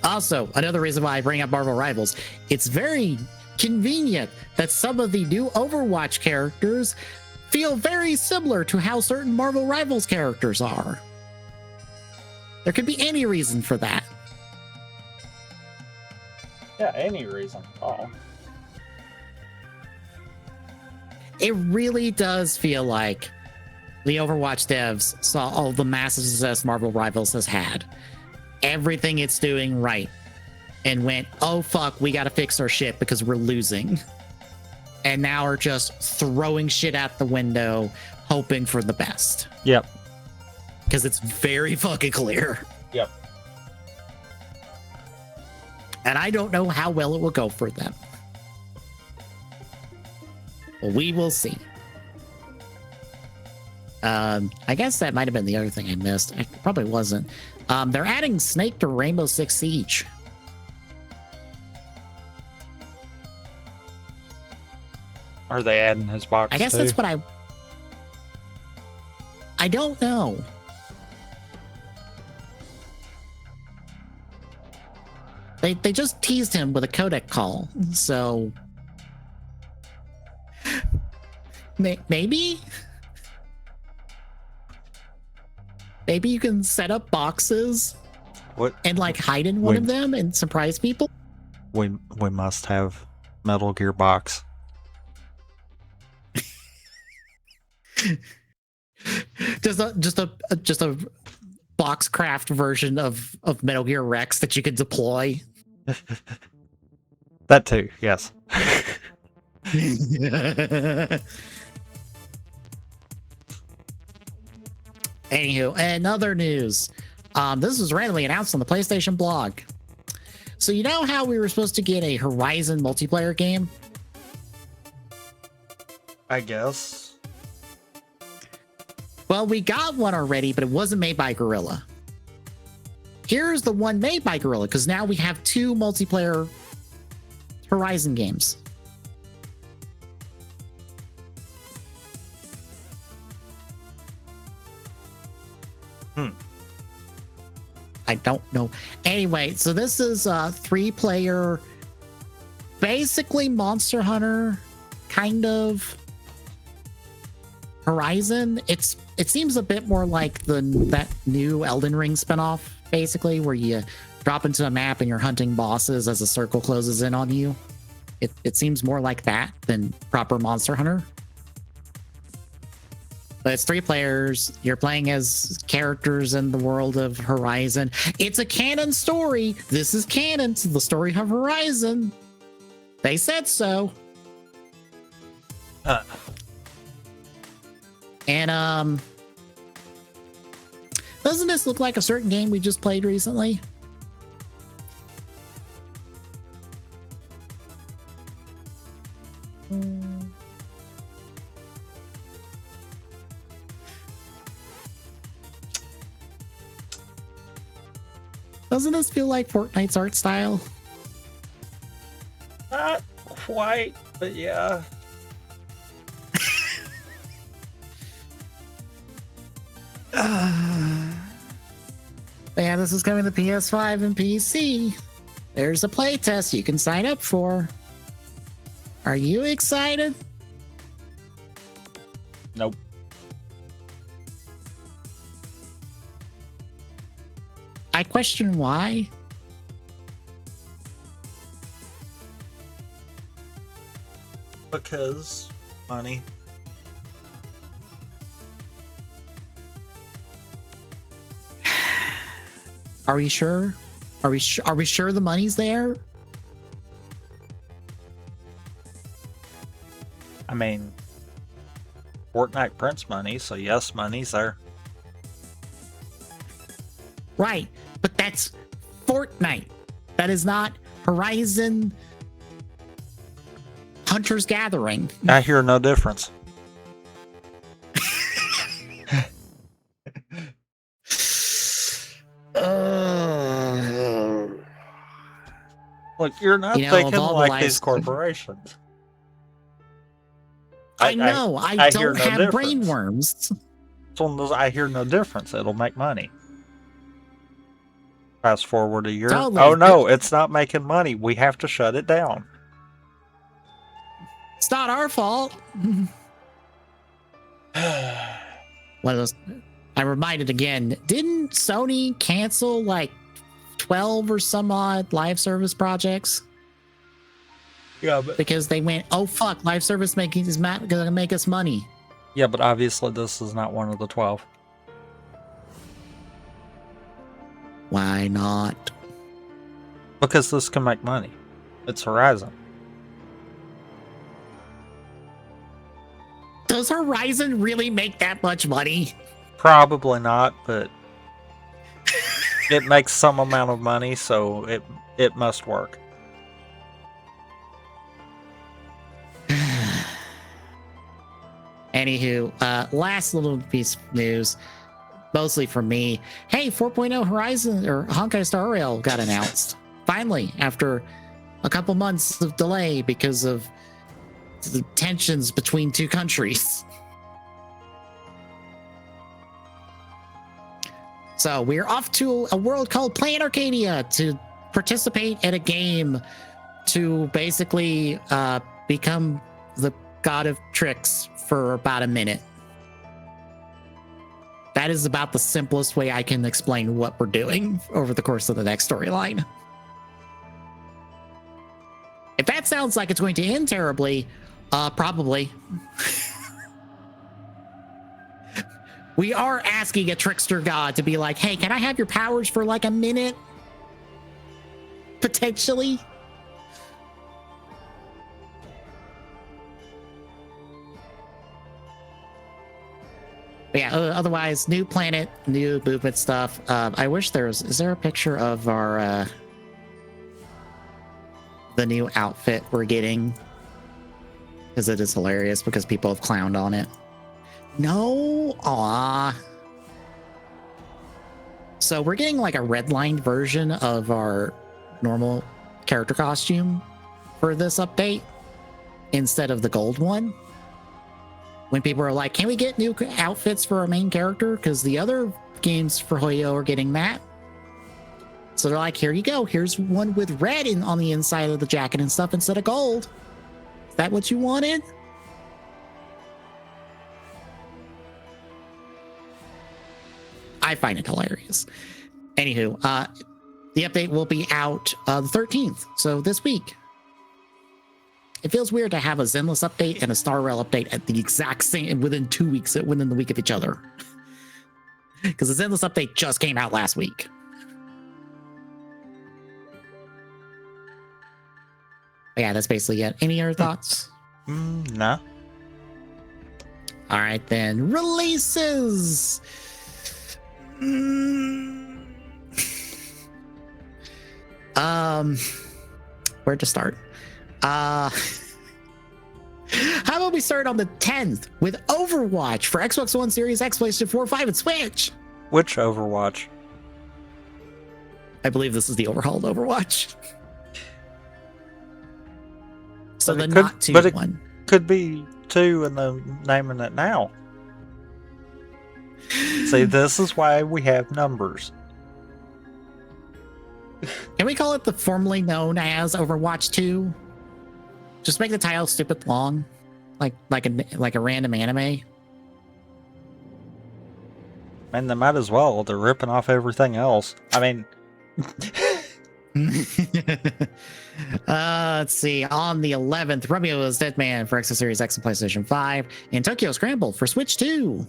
Also, another reason why I bring up Marvel Rivals, it's very convenient that some of the new Overwatch characters feel very similar to how certain Marvel Rivals characters are. There could be any reason for that.
Yeah, any reason at all.
It really does feel like the Overwatch devs saw all the massive success Marvel Rivals has had, everything it's doing right, and went, oh fuck, we gotta fix our shit because we're losing. And now are just throwing shit out the window, hoping for the best.
Yep.
Because it's very fucking clear.
Yep.
And I don't know how well it will go for them. Well, we will see. I guess that might have been the other thing I missed. It probably wasn't. They're adding Snake to Rainbow Six Siege.
Are they adding his box?
I guess
too?
that's what I don't know. They just teased him with a codec call, so maybe you can set up boxes and like hide in one of them and surprise people.
We must have Metal Gear box.
just a boxcraft version of Metal Gear Rex that you could deploy.
That too, yes.
Anywho, another news. This was randomly announced on the PlayStation blog. So you know how we were supposed to get a Horizon multiplayer game?
I guess.
Well, we got one already, but it wasn't made by Guerrilla. Here's the one made by Guerrilla, because now we have 2 multiplayer Horizon games. I don't know. Anyway, so this is a 3-player, basically Monster Hunter kind of Horizon. It seems a bit more like that new Elden Ring spinoff, basically, where you drop into a map and you're hunting bosses as a circle closes in on you. It seems more like that than proper Monster Hunter. But it's 3 players. You're playing as characters in the world of Horizon. It's a canon story. This is canon to the story of Horizon. They said so. And doesn't this look like a certain game we just played recently? Doesn't this feel like Fortnite's art style?
Not quite, but yeah.
Yeah, this is coming to PS5 and PC. There's a playtest you can sign up for. Are you excited?
Nope.
I question why.
Because money.
Are we sure? Are we sure the money's there?
I mean, Fortnite prints money, so yes, money's there.
Right, but that's Fortnite. That is not Horizon Hunter's Gathering.
I hear no difference. Look, you're not thinking like these corporations.
I know. I don't have brain worms.
So I hear no difference. It'll make money. Fast forward a year.
Totally.
Oh no, it's not making money. We have to shut it down.
It's not our fault. I'm reminded again. Didn't Sony cancel like 12 or some odd live service projects?
Yeah, but
because they went, oh fuck, live service is not gonna make us money.
Yeah, but obviously this is not one of the 12.
Why not?
Because this can make money. It's Horizon.
Does Horizon really make that much money?
Probably not, but it makes some amount of money, so it must work.
Anywho, last little piece of news, mostly from me. Hey, 4.0 Horizon or Honkai Star Rail got announced. Finally, after a couple months of delay because of the tensions between 2 countries. So we're off to a world called Planet Arcadia to participate in a game to basically become the god of tricks for about a minute. That is about the simplest way I can explain what we're doing over the course of the next storyline. If that sounds like it's going to end terribly, probably. We are asking a trickster god to be like, hey, can I have your powers for like a minute? Potentially. But yeah, otherwise, new planet, new movement stuff. I wish is there a picture of our, the new outfit we're getting? Because it is hilarious because people have clowned on it. No, aw. So we're getting like a redlined version of our normal character costume for this update instead of the gold one. When people are like, can we get new outfits for our main character? Because the other games for Hoyo are getting that. So they're like, here you go. Here's one with red on the inside of the jacket and stuff instead of gold. Is that what you wanted? I find it hilarious. Anywho, the update will be out the 13th, so this week. It feels weird to have a Zenless update and a Star Rail update at the exact same within 2 weeks, within the week of each other. Because the Zenless update just came out last week. But yeah, that's basically it. Any other thoughts?
No.
All right, then. Releases. Where to start? How about we start on the 10th with Overwatch for Xbox One, Series X, PlayStation 4, 5, and Switch.
Which Overwatch?
I believe this is the overhauled Overwatch. So the not 2 one.
Could be 2 and they're naming it now. See, this is why we have numbers.
Can we call it the formerly known as Overwatch 2? Just make the title stupid long, like a random anime.
And they might as well. They're ripping off everything else. I mean,
let's see. On the 11th, Romeo is Dead Man for Xbox Series X and PlayStation 5, and Tokyo Scramble for Switch 2.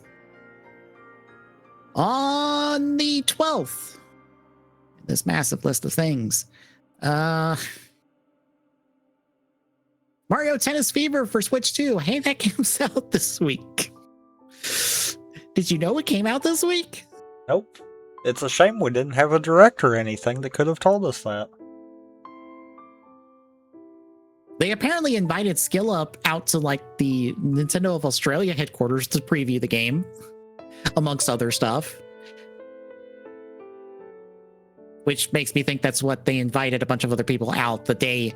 On the 12th, this massive list of things. Mario Tennis Fever for Switch 2. Hey, that comes out this week. Did you know it came out this week?
Nope. It's a shame we didn't have a direct or anything that could have told us that.
They apparently invited SkillUp out to like the Nintendo of Australia headquarters to preview the game, amongst other stuff. Which makes me think that's what they invited a bunch of other people out the day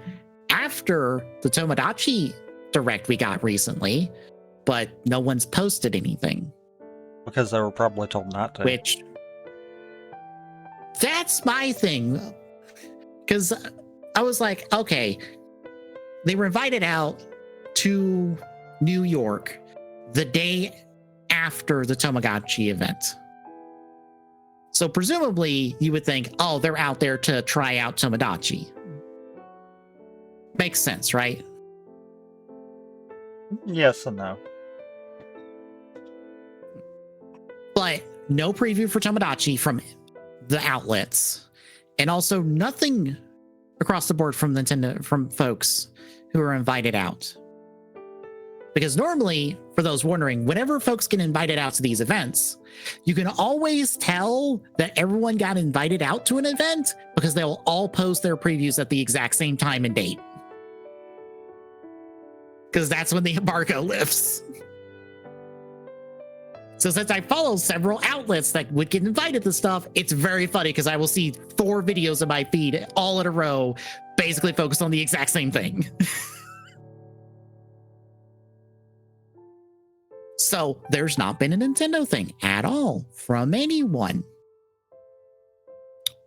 after the Tomodachi Direct we got recently, but no one's posted anything.
Because they were probably told not to.
Which, that's my thing. Because I was like, okay, they were invited out to New York the day after the Tomodachi event. So presumably you would think, oh, they're out there to try out Tomodachi. Makes sense, right?
Yes and no.
But no preview for Tomodachi from the outlets. And also nothing across the board from Nintendo, from folks who are invited out. Because normally, for those wondering, whenever folks get invited out to these events, you can always tell that everyone got invited out to an event because they'll all post their previews at the exact same time and date. Because that's when the embargo lifts. So since I follow several outlets that would get invited to stuff, it's very funny because I will see 4 videos in my feed all in a row, basically focused on the exact same thing. So there's not been a Nintendo thing at all from anyone,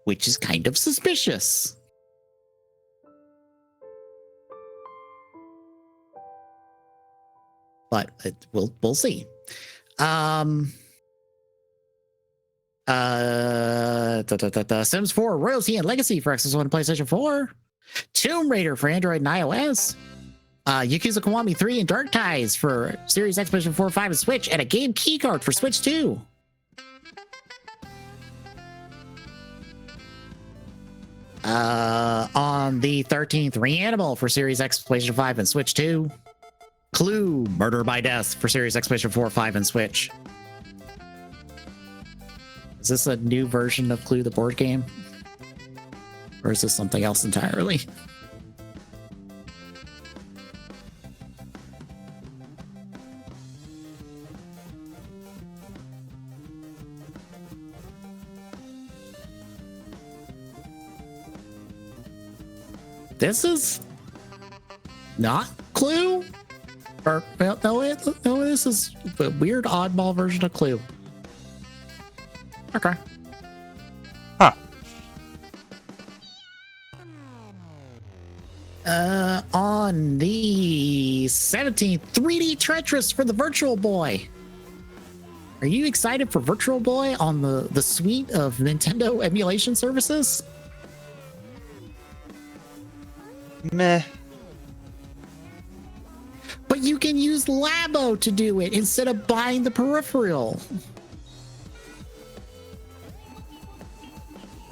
which is kind of suspicious. But we'll see. Sims 4 Royalty and Legacy for Xbox One and PlayStation 4. Tomb Raider for Android and iOS. Yakuza Kiwami 3 and Dark Ties for Series X, PlayStation 4, 5, and Switch, and a game keycard for Switch 2. On the 13th, Reanimal for Series X, PlayStation 5, and Switch 2. Clue, Murder by Death for Series X, PlayStation 4, 5, and Switch. Is this a new version of Clue, the board game? Or is this something else entirely? This is not Clue? Or, no, this is a weird oddball version of Clue. Okay.
Huh.
On the 17th, 3D Tetris for the Virtual Boy. Are you excited for Virtual Boy on the suite of Nintendo emulation services?
Meh.
But you can use Labo to do it instead of buying the peripheral.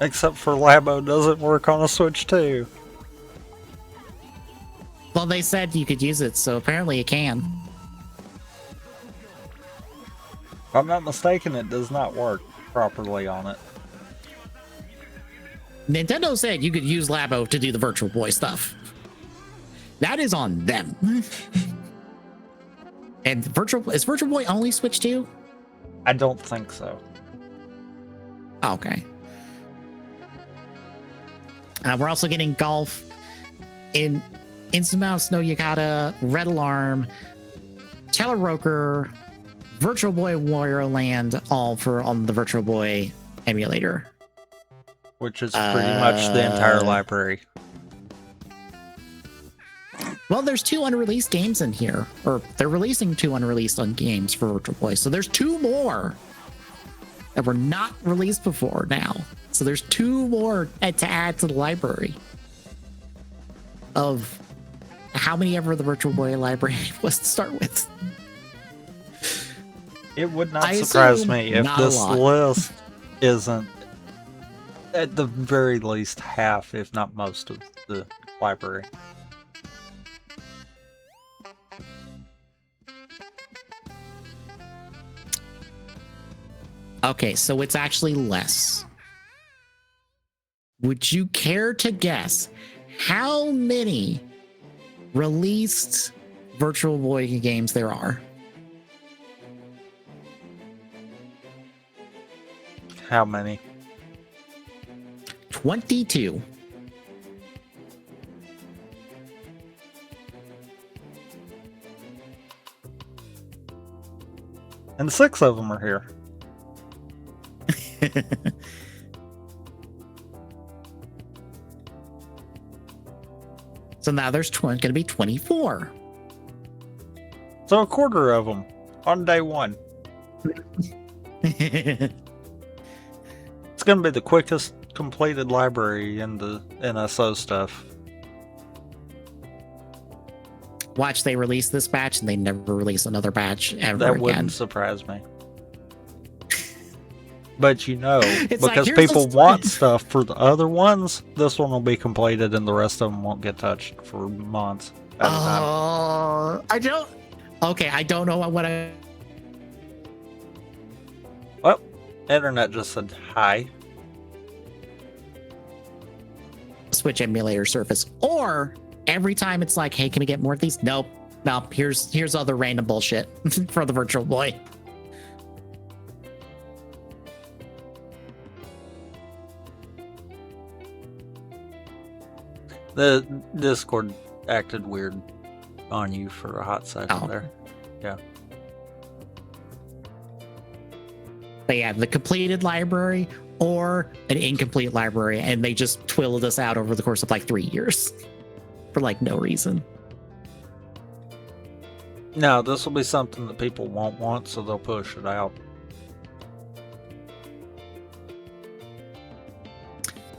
Except for Labo doesn't work on a Switch too.
Well, they said you could use it, so apparently it can.
If I'm not mistaken, it does not work properly on it.
Nintendo said you could use Labo to do the Virtual Boy stuff. That is on them. And is Virtual Boy only Switch 2?
I don't think so.
Oh, okay. We're also getting golf in Instant Mouse, Snow Yukata, Red Alarm, Teleroker, Virtual Boy Warrior Land, all on the Virtual Boy emulator.
Which is pretty much the entire library.
Well, there's 2 unreleased games in here. Or they're releasing 2 unreleased games for Virtual Boy. So there's 2 more that were not released before now. So there's 2 more to add to the library of how many ever the Virtual Boy library was to start with.
It would not surprise me if this list isn't at the very least half, if not most, of the library.
Okay, so it's actually less. Would you care to guess how many released Virtual Boy games there are?
How many?
22.
And 6 of them are here.
So now there's going to be 24.
So a quarter of them on day 1. It's going to be the quickest completed library in the NSO stuff.
Watch, they release this batch and they never release another batch ever
That
again.
wouldn't surprise me. But you know,
It's
because
like,
people want stuff for the other ones, this one will be completed and the rest of them won't get touched for months at a time.
I don't... Okay, I don't know what I...
Well, internet just said hi.
Switch emulator surface. Or every time it's like, hey, can we get more of these? Nope. Here's other random bullshit for the Virtual Boy.
The Discord acted weird on you for a hot second there. Yeah.
But yeah, the completed library or an incomplete library, and they just twiddled us out over the course of like 3 years for like no reason.
No, this will be something that people won't want, so they'll push it out.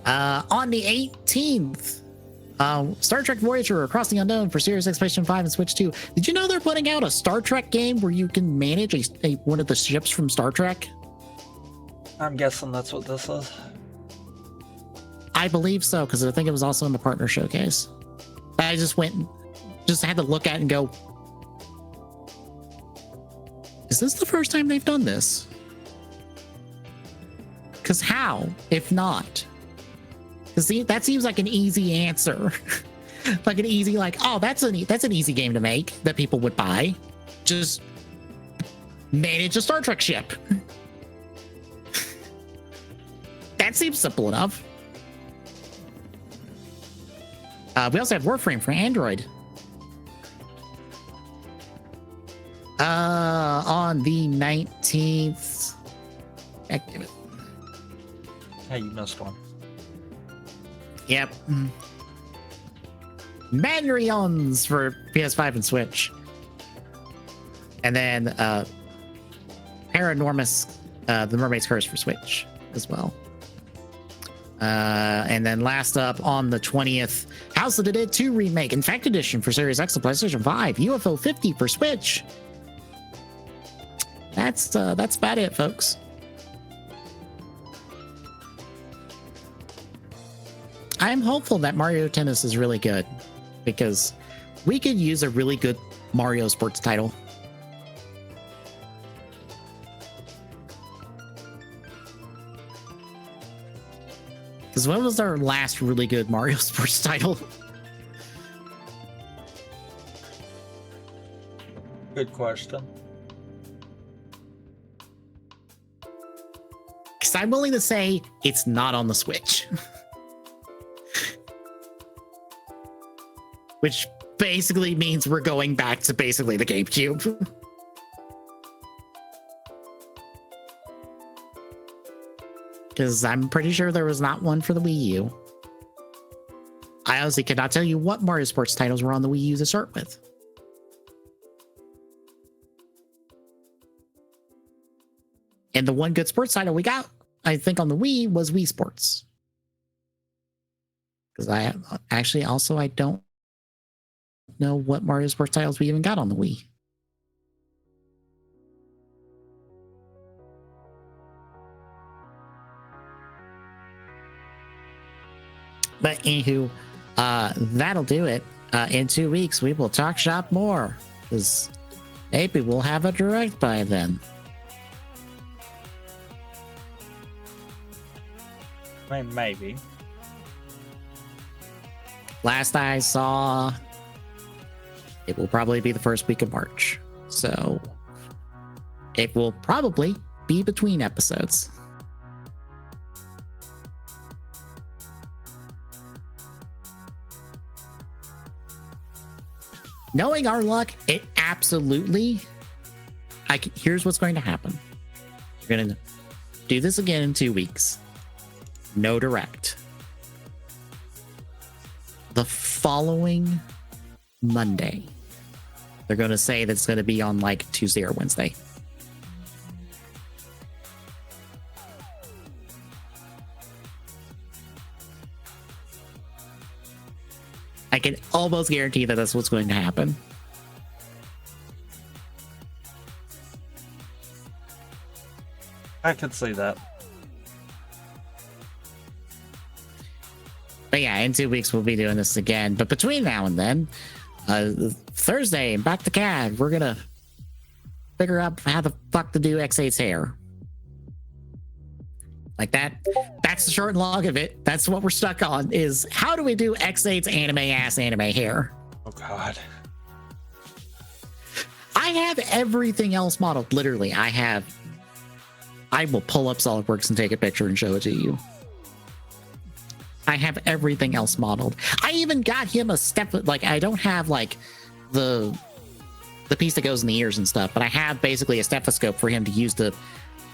On the 18th, Star Trek Voyager Across the Unknown for Sirius XM 5 and Switch 2. Did you know they're putting out a Star Trek game where you can manage one of the ships from Star Trek?
I'm guessing that's what this is.
I believe so, because I think it was also in the partner showcase. I just had to look at it and go, is this the first time they've done this? Because how, if not? Because that seems like an easy answer. Like an easy, oh, that's an easy game to make that people would buy. Just manage a Star Trek ship. That seems simple enough. We also have Warframe for Android. On the 19th. Active it.
Hey, you missed one.
Yep. Manrions for PS5 and Switch. And then Paranormus, The Mermaid's Curse for Switch as well. And then last up on the 20th, House of the Dead 2 Remake, Infected Edition for Series X and PlayStation 5, UFO 50 for Switch. That's about it, folks. I'm hopeful that Mario Tennis is really good because we could use a really good Mario sports title. Because when was our last really good Mario sports title?
Good question.
Because I'm willing to say it's not on the Switch. Which basically means we're going back to basically the GameCube. Because I'm pretty sure there was not one for the Wii U. I honestly cannot tell you what Mario Sports titles were on the Wii U to start with. And the one good sports title we got, I think, on the Wii was Wii Sports. Because I don't know what Mario Sports titles we even got on the Wii. But anywho, that'll do it. In 2 weeks, we will talk shop more, because maybe we'll have a direct by then.
Maybe.
Last I saw, it will probably be the first week of March. So it will probably be between episodes. Knowing our luck, it absolutely... here's what's going to happen. We're going to do this again in 2 weeks. No direct. The following Monday, they're going to say that it's going to be on like Tuesday or Wednesday. I can almost guarantee that that's what's going to happen.
I could see that.
But yeah, in 2 weeks, we'll be doing this again. But between now and then, Thursday, back to CAD, we're going to figure out how the fuck to do X8's hair. Like that. That's the short and long of it. That's what we're stuck on, is how do we do X8's anime hair?
Oh, God.
I have everything else modeled. Literally, I will pull up SolidWorks and take a picture and show it to you. I have everything else modeled. I even got him a step, like, I don't have like the piece that goes in the ears and stuff, but I have basically a stethoscope for him to use to,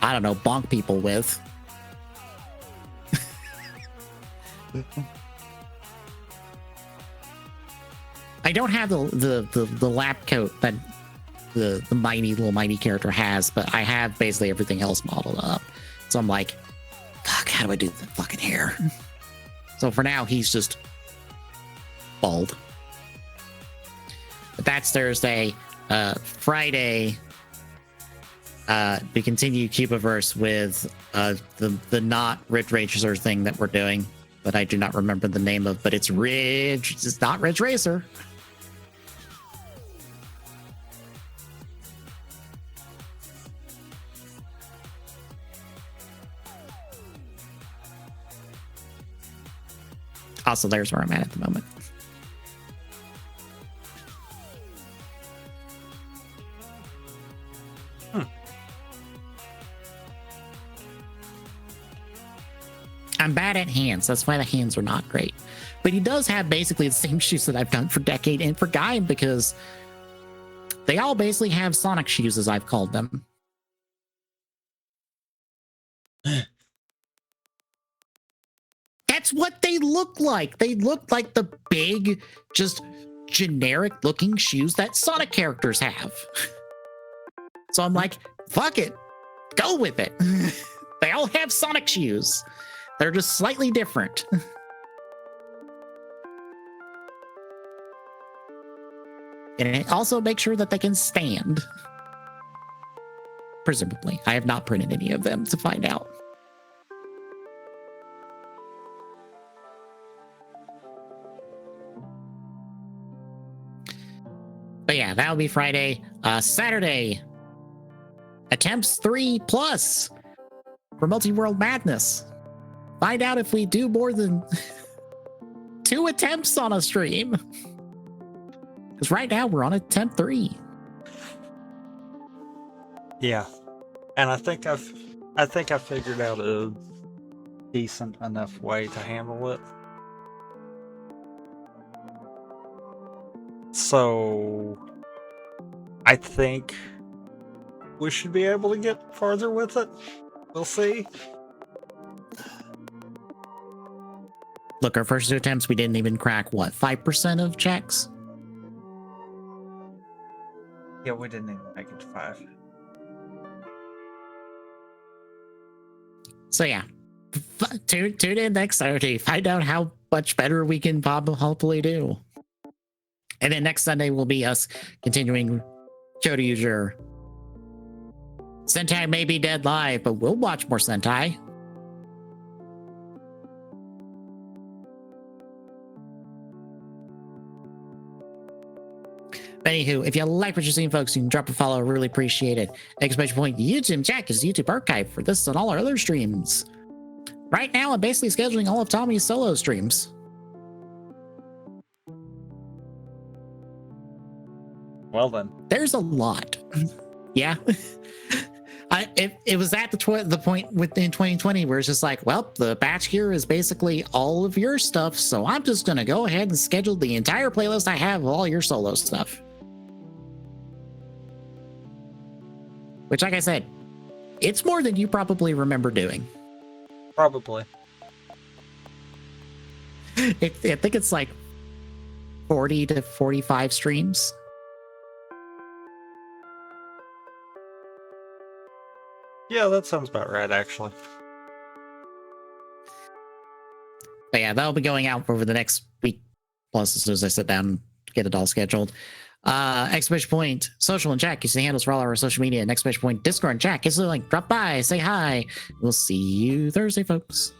I don't know, bonk people with. I don't have the lab coat that the little mighty character has, but I have basically everything else modeled up. So I'm like, fuck, how do I do the fucking hair? So for now, he's just bald. But that's Thursday. Friday, we continue Cubiverse with the not Ridge Racer thing that we're doing, but I do not remember the name of. But it's Ridge. It's not Ridge Racer. Also, there's where I'm at the moment. I'm bad at hands. That's why the hands are not great. But he does have basically the same shoes that I've done for Decade and for Guy, because they all basically have Sonic shoes, as I've called them. That's what they look like. They look like the big, just generic looking shoes that Sonic characters have. So I'm like, fuck it. Go with it. They all have Sonic shoes. They're just slightly different. And also make sure that they can stand. Presumably. I have not printed any of them to find out. But yeah, that'll be Friday. Saturday, attempts 3+ for Multi-World Madness. Find out if we do more than 2 attempts on a stream. Because right now we're on attempt 3.
Yeah, and I think I figured out a decent enough way to handle it. So I think we should be able to get farther with it. We'll see.
Look, our first 2 attempts, we didn't even crack, what, 5% of checks?
Yeah, we didn't even make it to 5.
So yeah, tune in next Saturday. Find out how much better we can hopefully do. And then next Sunday will be us continuing Show to User. Sentai may be dead live, but we'll watch more Sentai. Anywho, if you like what you're seeing, folks, you can drop a follow. I really appreciate it. Exclamation point YouTube Jack is the YouTube archive for this and all our other streams. Right now, I'm basically scheduling all of Tommy's solo streams.
Well then,
there's a lot. Yeah. It was at the point within 2020 where it's just like, well, the batch here is basically all of your stuff, so I'm just gonna go ahead and schedule the entire playlist I have of all your solo stuff. Which, like I said, it's more than you probably remember doing.
Probably.
I think it's like 40 to 45 streams.
Yeah, that sounds about right, actually.
But yeah, that'll be going out over the next week plus as soon as I sit down and get it all scheduled. Exclamation point social and chat. You see the handles for all our social media. And exclamation point Discord and chat. It's like drop by, say hi. We'll see you Thursday, folks.